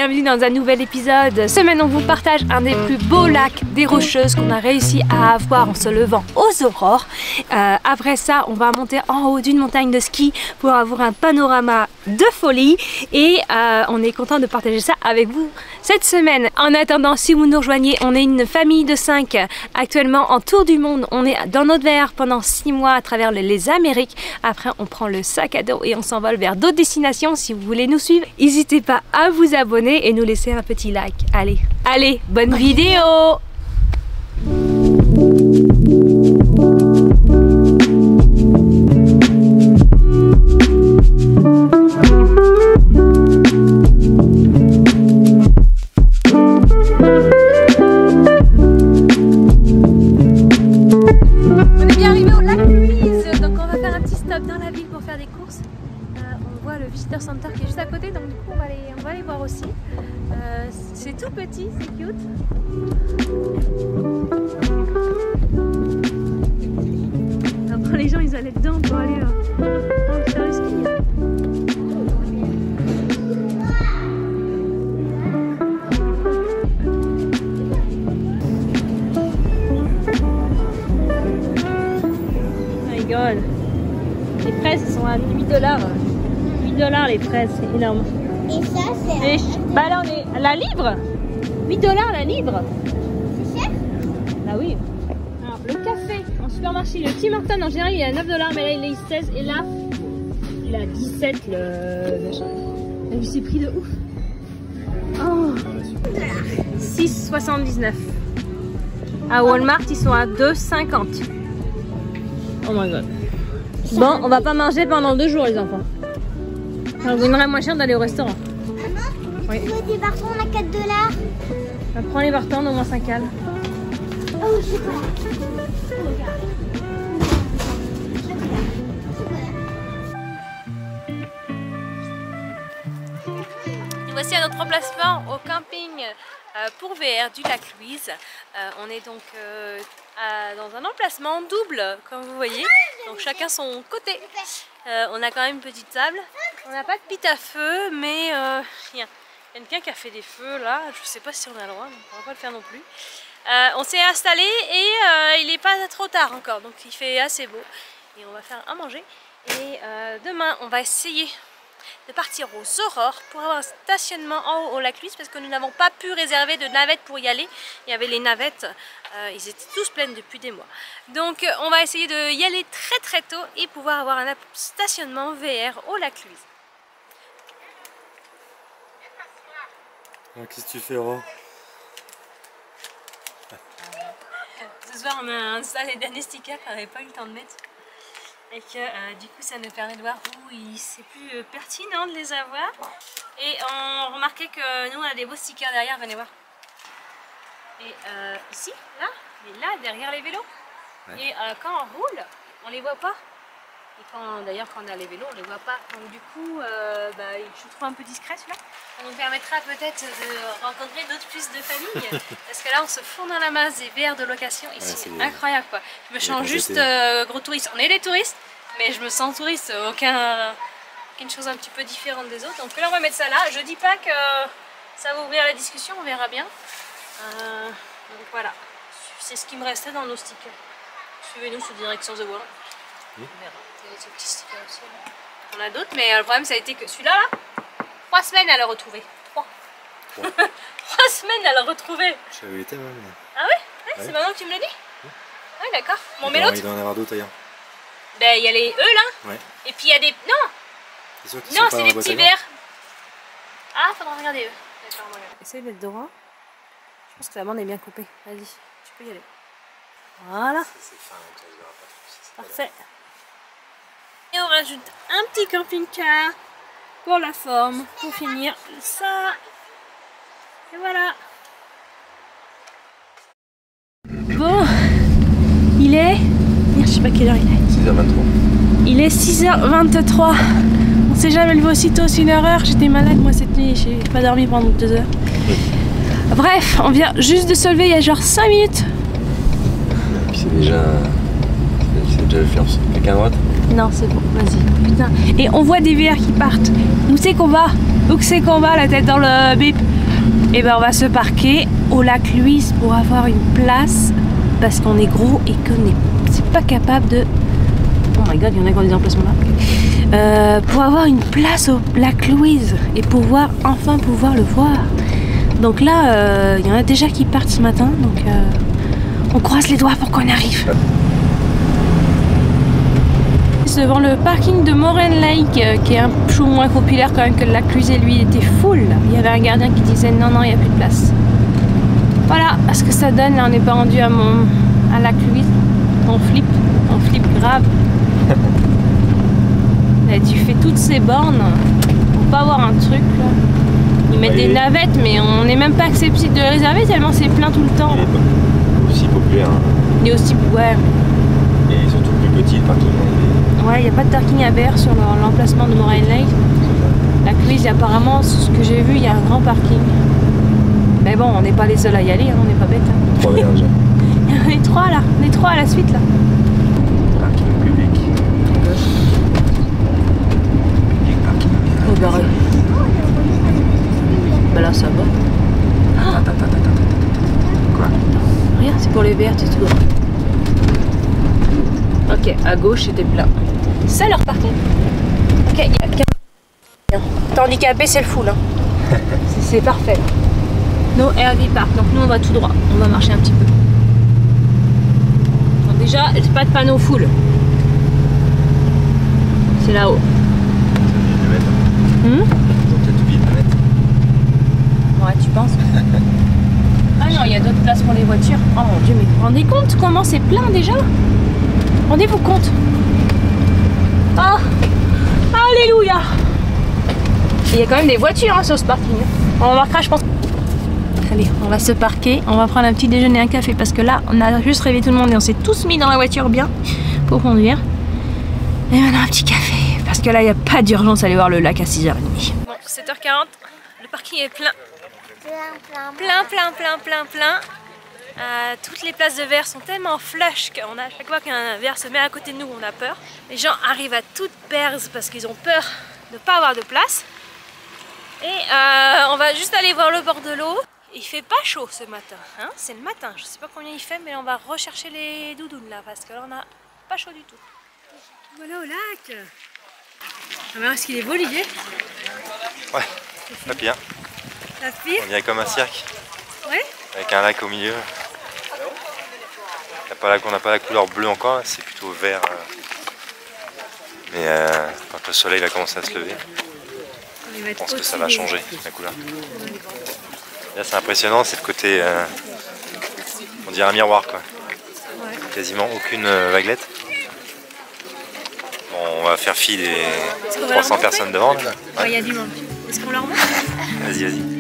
bienvenue dans un nouvel épisode. Cette semaine on vous partage un des plus beaux lacs des Rocheuses qu'on a réussi à avoir en se levant aux aurores. Après ça on va monter en haut d'une montagne de ski pour avoir un panorama de folie et on est content de partager ça avec vous cette semaine. En attendant, si vous nous rejoignez, on est une famille de 5 actuellement en tour du monde. On est dans notre verre pendant 6 mois à travers les Amériques. Après on prend le sac à dos et on s'envole vers d'autres destinations. Si vous voulez nous suivre, n'hésitez pas à vous abonner et nous laisser un petit like. Allez, bonne vidéo! On est bien arrivé au lac Louise, donc on va faire un petit stop dans la ville pour faire des courses. On voit le Visitor Center qui est juste à côté, donc du coup on va aller voir aussi. C'est tout petit, c'est cute. Après les gens ils allaient dedans pour aller faire le ski. Oh my god. Les fraises sont à 8 $. 8 $ les fraises, c'est énorme. Et ça, c'est... Bah là on est... La livre 8 $ la livre. C'est cher? Bah oui. Alors le café en supermarché, le Tim Hortons en général il est à 9 $, mais là il est 16 et là il est à 17 le machin. T'as vu ces prix de ouf. Oh. 6,79. À Walmart ils sont à 2,50. Oh my god. Bon, on va pas manger pendant 2 jours les enfants. Ça vous donnerait moins cher d'aller au restaurant. Maman, Oui. tu veux des bartons à 4 $? On va prendre les bartons au moins 5 cales. Oh, je sais pas. Nous voici à notre emplacement au camping pour VR du lac Louise. On est donc dans un emplacement double, comme vous voyez, donc chacun son côté. On a quand même une petite table. On n'a pas de pit à feu, mais il y a quelqu'un qui a fait des feux là. Je sais pas si on a le droit, mais on va pas le faire non plus. On s'est installé et il n'est pas trop tard encore, donc il fait assez beau. Et on va faire à manger. Et demain, on va essayer de partir aux aurores pour avoir un stationnement en haut au lac Louise parce que nous n'avons pas pu réserver de navettes pour y aller. Il y avait les navettes, ils étaient tous pleines depuis des mois. Donc on va essayer de y aller très tôt et pouvoir avoir un stationnement VR au lac Louise. Qu'est-ce que tu fais, Ro? Ce soir on a installé des stickers qu'on n'avait pas eu le temps de mettre. Et que du coup ça nous permet de voir où c'est plus pertinent de les avoir. Et on remarquait que nous on a des beaux stickers derrière, venez voir. Et ici, là, mais là derrière les vélos. Ouais. Et quand on roule, on les voit pas. Et d'ailleurs quand on a les vélos, on les voit pas. Donc du coup, je trouve un peu discret celui-là. Ça nous permettra peut-être de rencontrer d'autres plus de familles. Parce que là on se fond dans la masse des VR de location. Et c'est incroyable quoi. Je me sens juste gros touriste. On est des touristes, mais je me sens touriste. Aucune chose un petit peu différente des autres. Donc là on va mettre ça là. Je dis pas que ça va ouvrir la discussion, on verra bien. Donc voilà. C'est ce qui me restait dans nos stickers. Suivez-nous sur Direction The World. On verra. Des petits stickers aussi. Là. On a d'autres, mais le problème ça a été que celui-là, 3 semaines à le retrouver. 3 semaines à le retrouver. Je savais où il était, même. Ah ouais, c'est maintenant que tu me l'as dit. Oui, d'accord. Bon, mais l'autre. Il doit en avoir d'autres ailleurs. Ben, il y a les E là. Ouais. Et puis il y a des. Non! Non, c'est des petits verts. Ah, faudra regarder eux. D'accord, on va regarder. Essaye d'être droit. Je pense que la bande est bien coupée. Vas-y, tu peux y aller. Voilà. C'est fin, donc ça se verra pas trop. Parfait. Et on rajoute un petit camping-car pour la forme, pour finir ça. Et voilà. Bon, il est... Je sais pas quelle heure il est. 6h23. Il est 6h23. On s'est jamais levé aussitôt, c'est une erreur. J'étais malade moi cette nuit, j'ai pas dormi pendant 2 heures. Bref, on vient juste de se lever il y a genre 5 minutes. Et puis c'est déjà le faire. Quelqu'un à droite? Non, c'est bon, vas-y. Putain. Et on voit des VR qui partent. Où c'est qu'on va? Où c'est qu'on va, la tête dans le bip? Et ben on va se parquer au lac Louise pour avoir une place. Parce qu'on est gros et qu'on n'est pas capable de... Oh my god, il y en a qui ont des emplacements là. Pour avoir une place au lac Louise et pouvoir enfin pouvoir le voir. Donc là, il y en a déjà qui partent ce matin. Donc on croise les doigts pour qu'on arrive. Devant le parking de Moraine Lake, qui est un peu moins populaire quand même que le lac Louise, et lui était full. Il y avait un gardien qui disait non, non, il n'y a plus de place. Voilà ce que ça donne. Là, on n'est pas rendu à lac Louise. On flippe grave. Là, tu fais toutes ces bornes pour pas avoir un truc. Là. Ils mettent des navettes, mais on n'est même pas accepté de le réserver tellement c'est plein tout le temps. Il est pas aussi populaire. Il est aussi, ouais. Et surtout plus petit le parking. Ouais, il n'y a pas de parking à VR sur l'emplacement de Moraine Lake. La Louise, apparemment, ce que j'ai vu, il y a un grand parking. Mais bon, on n'est pas les seuls à y aller, hein, on n'est pas bêtes. Hein. 3 déjà. On est 3 là, on est 3 à la suite là. Parking public. Oh, garé. Bah là, ça va. Quoi? Rien, c'est pour les VR, c'est tout droit. Ok, à gauche c'était plein. C'est ça leur parking. Ok, il y a qu'un. T'es handicapé, c'est le full. Hein. C'est parfait. No RV Park, donc nous on va tout droit. On va marcher un petit peu. Donc déjà, c'est pas de panneau full. C'est là-haut. Ils ont peut-être oublié de le mettre. Ouais, tu penses? Ah non, il y a d'autres places pour les voitures. Oh mon dieu, mais vous vous rendez compte comment c'est plein déjà? Rendez-vous compte? Ah, alléluia! Il y a quand même des voitures hein, sur ce parking. On remarquera, je pense. Allez, on va se parquer, on va prendre un petit déjeuner, un café, parce que là, on a juste rêvé tout le monde et on s'est tous mis dans la voiture bien pour conduire. Et maintenant un petit café, parce que là, il n'y a pas d'urgence à aller voir le lac à 6h30. Bon, 7h40, le parking est plein. Plein. Toutes les places de verre sont tellement flush qu'on a à chaque fois qu'un verre se met à côté de nous, on a peur. Les gens arrivent à toute perse parce qu'ils ont peur de ne pas avoir de place. Et on va juste aller voir le bord de l'eau. Il fait pas chaud ce matin, hein, c'est le matin. Je sais pas combien il fait, mais on va rechercher les doudounes là parce que là on a pas chaud du tout. Voilà au lac. Ah ben, est-ce qu'il est beau l'idée? Ouais, pas pire. La pire? On dirait comme un cirque. Ouais. Avec un lac au milieu. On n'a pas la couleur bleue encore, c'est plutôt vert. Mais quand le soleil va commencer à se lever, je pense que ça va changer la couleur. Là c'est impressionnant, c'est le côté, on dirait un miroir quoi. Ouais. Quasiment aucune vaguelette. Bon, on va faire fi des 300 personnes devant. Là. Ouais, il y a du monde. Est-ce qu'on leur montre? Vas-y.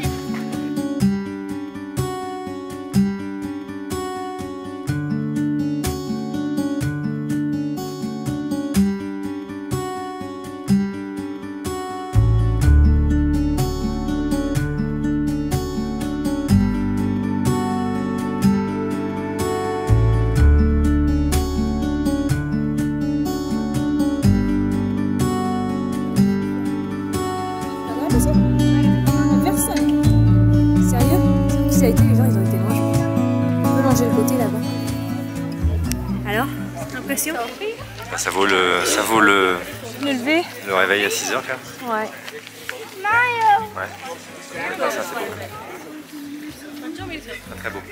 Ça a été, les gens ils ont été loin, je pense. On peut longer le côté là-bas. Alors, impression? Bah, ça vaut le lever. Le réveil à 6h quand même. Ouais. Ouais. Ça c'est beau. Très très beau.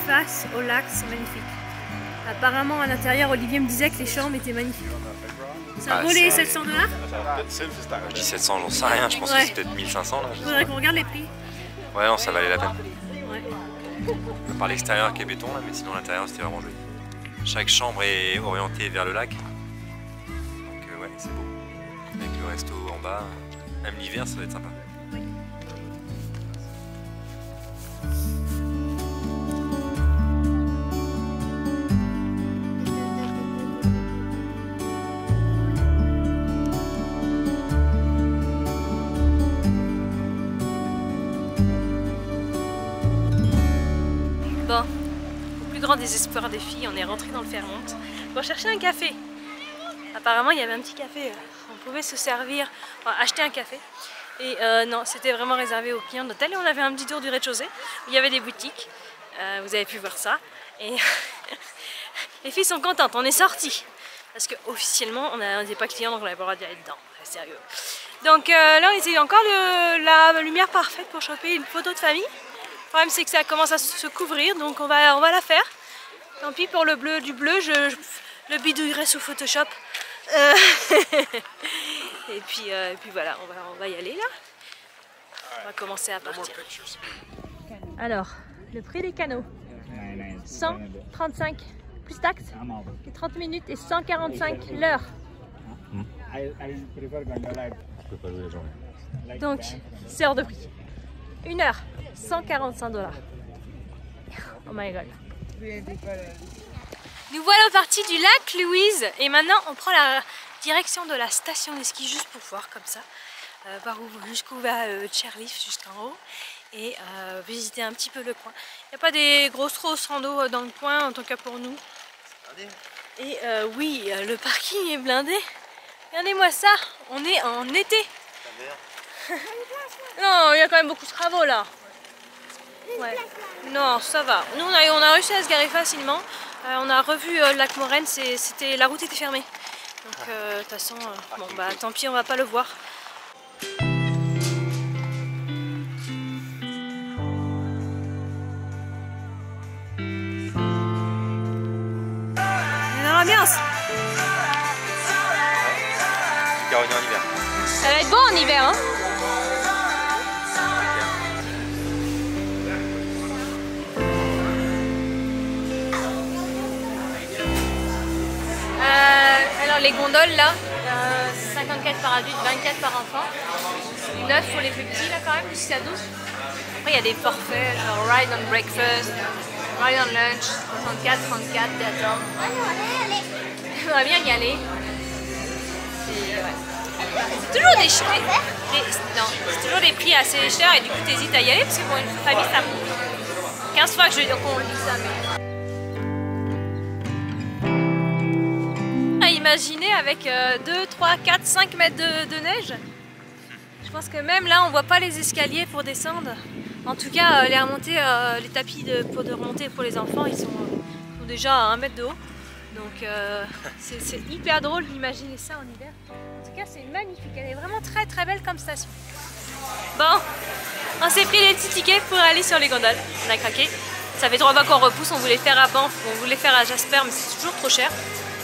Face au lac, c'est magnifique. Apparemment à l'intérieur, Olivier me disait que les chambres étaient magnifiques. Ça vaut les 700 $? Je dis 700, j'en sais rien, je pense que c'est peut-être 1500 là. Faudrait qu'on regarde les prix. Ouais non, ça valait la peine. Ouais. Par l'extérieur qui est béton là, mais sinon l'intérieur c'était vraiment joli. Chaque chambre est orientée vers le lac. Donc ouais, c'est beau. Avec le resto en bas, même l'hiver ça va être sympa. Oui. grand désespoir des filles, on est rentré dans le Fairmont pour chercher un café. Apparemment il y avait un petit café, on pouvait se servir, enfin, acheter un café. Et non, c'était vraiment réservé aux clients d'hôtel. Et on avait un petit tour du rez-de-chaussée où il y avait des boutiques. Vous avez pu voir ça. Et les filles sont contentes, on est sortis. Parce qu'officiellement, on n'était pas clients, donc on n'avait pas le droit d'y aller dedans. C'est sérieux. Donc là, on était encore la lumière parfaite pour choper une photo de famille. Le problème, c'est que ça commence à se couvrir, donc on va la faire. Tant pis pour le bleu du bleu, je le bidouillerai sous Photoshop. Et puis voilà, on va y aller là. On va commencer à partir. Alors, le prix des canaux, 135 plus taxes, 30 minutes et 145 l'heure. Donc, c'est hors de prix. 1 heure, 145 $. Oh my god. Nous voilà partis du lac Louise et maintenant on prend la direction de la station de ski juste pour voir comme ça jusqu'où va Chairlift jusqu'en haut et visiter un petit peu le coin. Il n'y a pas des grosses rando dans le coin en tout cas pour nous. Et oui, le parking est blindé. Regardez-moi ça, on est en été. Non, il y a quand même beaucoup de travaux là. Ouais. Non, ça va. Nous on a réussi à se garer facilement. On a revu le lac Morène, la route était fermée. Donc de toute façon, bon bah tant pis, on va pas le voir. On est dans l'ambiance. Caroline en hiver. Ça va être bon en hiver, hein. Alors les gondoles là, 54 par adulte, 24 par enfant, 9 pour les plus petits là quand même, jusqu'à 12. Après il y a des forfaits, genre ride on breakfast, ride on lunch, 64, 34, d'accord. On va bien y aller. C'est toujours c'est toujours des prix assez chers et du coup t'hésites à y aller parce que pour une famille ça coûte 15 fois qu'on le dit ça. Mais... Imaginez avec 2, 3, 4, 5 mètres de neige. Je pense que même là on voit pas les escaliers pour descendre. En tout cas les remontées, les tapis de remontée pour les enfants ils sont déjà à 1 mètre de haut. Donc c'est hyper drôle d'imaginer ça en hiver. En tout cas c'est magnifique, elle est vraiment très très belle comme station. Bon, on s'est pris les petits tickets pour aller sur les gondoles. On a craqué. Ça fait 3 fois qu'on repousse, on voulait faire à Banff, on voulait faire à Jasper mais c'est toujours trop cher.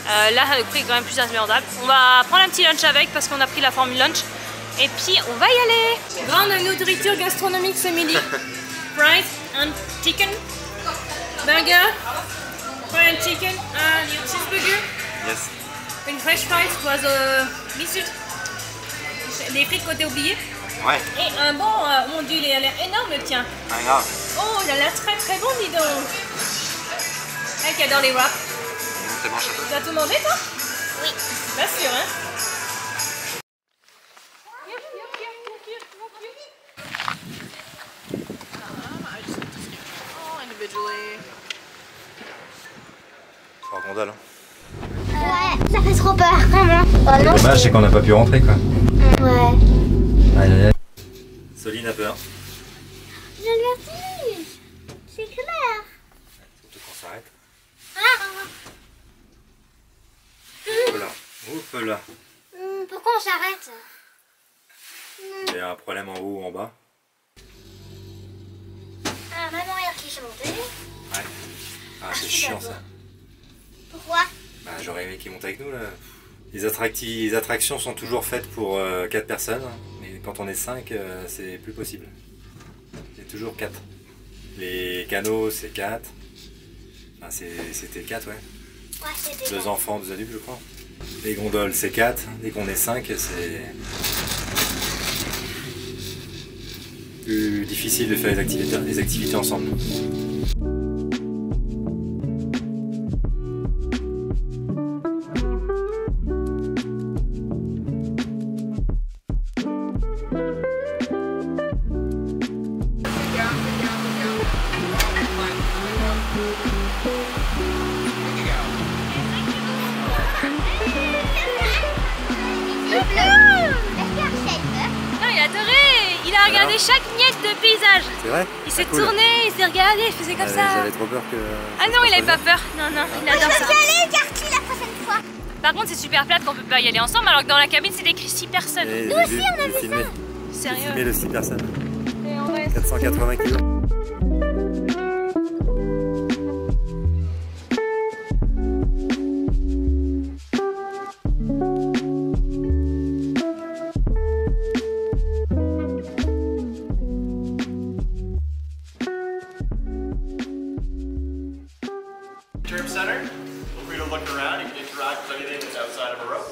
Là, le prix est quand même plus abordable. On va prendre un petit lunch avec parce qu'on a pris la formule lunch. Et puis, on va y aller. Grande nourriture gastronomique ce midi. Fries and chicken. Burger. Fries and chicken. And your cheeseburger. Yes. Une fresh fries was missed. Les frites côté oublié. Ouais. Et un bon, mon dieu, il a l'air énorme le tien. Ah, grave. Oh, il a l'air très très bon, dis donc. Elle qui adore les wraps. C'est bon, Tu as tout mangé toi? Oui. Bien sûr, hein. Sur la gondole. Ouais, ça fait trop peur, vraiment. Oh, non. Dommage, c'est qu'on n'a pas pu rentrer quoi. Ouais. Aïe aïe aïe. Soline a peur. Je le vertige. C'est clair. Surtout qu'on s'arrête. Ah. Hop là. Hop là. Pourquoi on s'arrête? Il y a un problème en haut ou en bas. Ah, maman, regarde qui s'est montée. Ouais. Ah, c'est chiant ça. Pourquoi? Bah, j'aurais aimé qu'ils montent avec nous là. Les attractions sont toujours faites pour 4 personnes, mais quand on est 5, c'est plus possible. C'est toujours 4. Les canaux, c'est 4. Enfin, c'était 4, ouais. Ouais, c'était 2 enfants, 2 adultes, je crois. Les gondoles, c'est 4. Dès qu'on est 5, c'est plus difficile de faire les activités ensemble. regardé chaque miette de paysage. C'est vrai? Il s'est tourné, il s'est regardé, il faisait comme ça. J'avais trop peur que... Ah non, il avait pas peur. Non, non, il adore ça. Je vais aller Carty la prochaine fois. Par contre, c'est super plate qu'on peut pas y aller ensemble, alors que dans la cabine, c'est écrit 6 personnes. Nous aussi, on a vu ça. Sérieux? J'ai filmé le 6 personnes. Et on reste. 480 kilos. Term center, feel free to look around. You can interact with anything that's outside of a rope.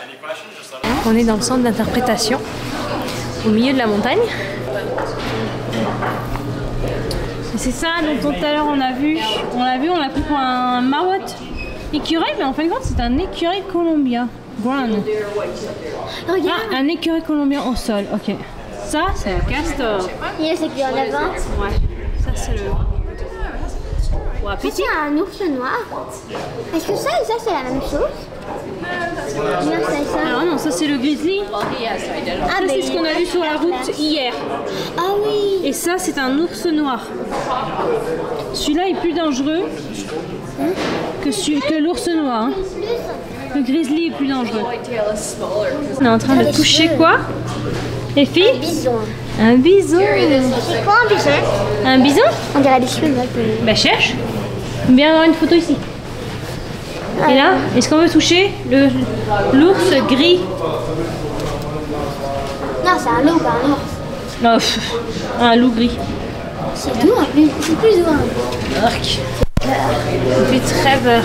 Any questions? Just let me know. On est dans le centre d'interprétation, au milieu de la montagne. C'est ça dont tout à l'heure on l'a vu, on l'a pris pour un mammouth écureuil, mais en fin de compte c'est un écureuil colombien. Ground. Regarde. Ah, un écureuil colombien au sol, ok. Ça c'est un castor. Il est qu'il y en a 20. Ouais, ça c'est le... Ça c'est un ours noir. Est-ce que ça et ça c'est la même chose? Non, c'est ça. Alors non, ça c'est le grizzly. Ah, Ça c'est ce qu'on a vu sur la route hier. Ah oui. Et ça c'est un ours noir. Celui-là est plus dangereux que l'ours noir. Hein. Le grizzly est plus dangereux. On est en train de toucher quoi? Les filles? Un bison. Un bison. C'est quoi un bison? Un bison? On dirait des cheveux. Bah cherche. Bien avoir une photo ici. Et là, est-ce qu'on veut toucher l'ours gris? Non, c'est un loup, pas un ours. Non, un loup gris. C'est doux en plus. C'est plus doux. Hein. Arc. Il fait très peur.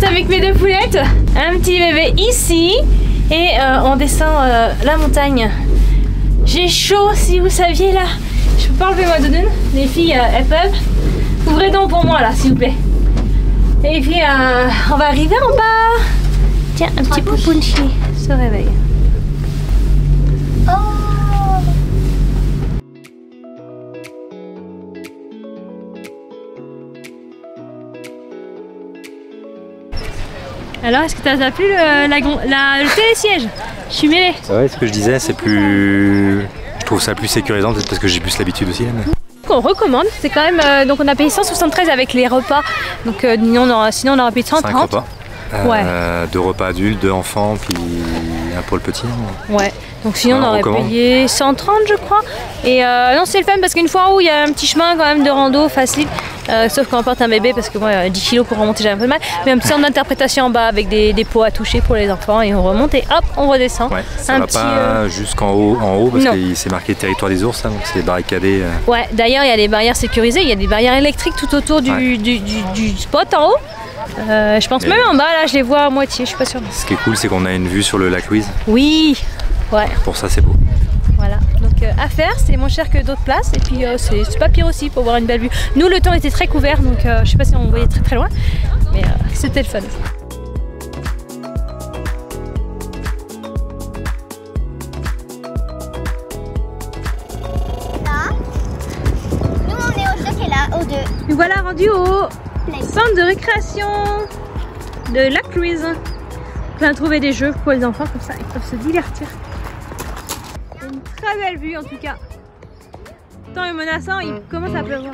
Avec mes deux poulettes, un petit bébé ici et on descend la montagne. J'ai chaud si vous saviez là. Je peux pas enlever ma doudoune. Les filles elles peuvent. Ouvrez donc pour moi là s'il vous plaît. Et puis on va arriver en bas. Tiens, un petit poupounchi se réveille. Alors, est-ce que t'as plu le télésiège? Je suis mêlée. Ouais, ce que je disais, c'est plus... Je trouve ça plus sécurisant, peut-être parce que j'ai plus l'habitude aussi. Là, mais... On recommande, c'est quand même... donc on a payé 173 avec les repas. Donc sinon on aurait payé 130. 5 repas. Ouais. 2 repas adultes, 2 enfants, puis un pour le petit. Ouais. Donc sinon on aurait payé 130 je crois. Et non c'est le fun parce qu'une fois en haut il y a un petit chemin quand même de rando facile. Sauf quand on porte un bébé parce que moi 10 kg pour remonter j'ai un peu de mal. Mais un petit centre d'interprétation en bas avec des pots à toucher pour les enfants et on remonte et hop on redescend. Ouais, ça va pas jusqu'en haut parce qu'il s'est marqué territoire des ours, hein, donc c'est barricadé. Ouais d'ailleurs il y a des barrières sécurisées, il y a des barrières électriques tout autour du spot en haut. Je pense même en bas là je les vois à moitié, je suis pas sûre. Ce qui est cool c'est qu'on a une vue sur le lac Louise. Oui. Ouais. Pour ça c'est beau. Voilà, donc à faire, c'est moins cher que d'autres places et puis c'est pas pire aussi pour voir une belle vue. Nous le temps était très couvert donc je sais pas si on voyait très très loin, mais c'était le fun. Là, nous on est au 2 qui est là, au 2. Nous voilà rendus au centre de récréation de Lac Louise. On a trouvé des jeux pour les enfants comme ça, ils peuvent se divertir. Une très belle vue en tout cas. Le temps est menaçant, il commence à pleuvoir.